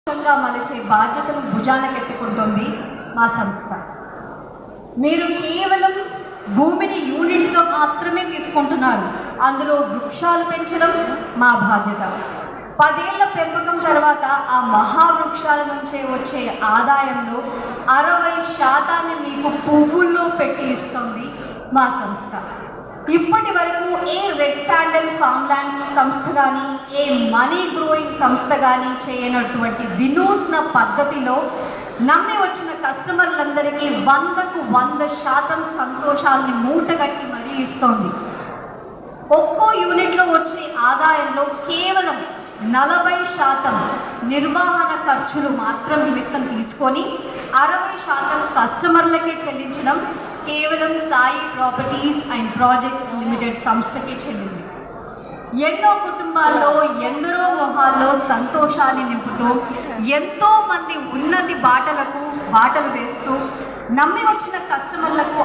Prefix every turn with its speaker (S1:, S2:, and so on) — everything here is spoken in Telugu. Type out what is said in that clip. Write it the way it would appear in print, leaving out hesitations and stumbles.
S1: మలిచే బాధ్యతను భుజానకెత్తుకుంటోంది మా సంస్థ. మీరు కేవలం భూమిని యూనిట్గా మాత్రమే తీసుకుంటున్నారు. అందులో వృక్షాలు పెంచడం మా బాధ్యత. 10 ఏళ్ల పెంపకం తర్వాత ఆ మహావృక్షాల నుంచే వచ్చే ఆదాయంలో 60% మీకు పువ్వుల్లో పెట్టి ఇస్తుంది మా సంస్థ. ఇప్పటి వరకు ఏ రెడ్ శాండల్ ఫార్మ్ల్యాండ్ సంస్థ కానీ, ఏ మనీ గ్రోయింగ్ సంస్థ కానీ చేయనటువంటి వినూత్న పద్ధతిలో నమ్మి వచ్చిన కస్టమర్లందరికీ 100కు 100% సంతోషాన్ని మూటగట్టి మరీ ఇస్తోంది. ఒక్కో యూనిట్లో వచ్చే ఆదాయంలో కేవలం 40% నిర్వహణ ఖర్చులు మాత్రం నిమిత్తం తీసుకొని 60% కస్టమర్లకే చెల్లించడం కేవలం Sai properties and projects limited సంస్థకే చెల్లింది. ఎన్నో కుటుంబాల్లో ఎందరో మొహాల్లో సంతోషాన్ని నింపుతూ ఎంతోమంది ఉన్నతి బాటలు వేస్తూ నమ్మి వచ్చిన కస్టమర్లకు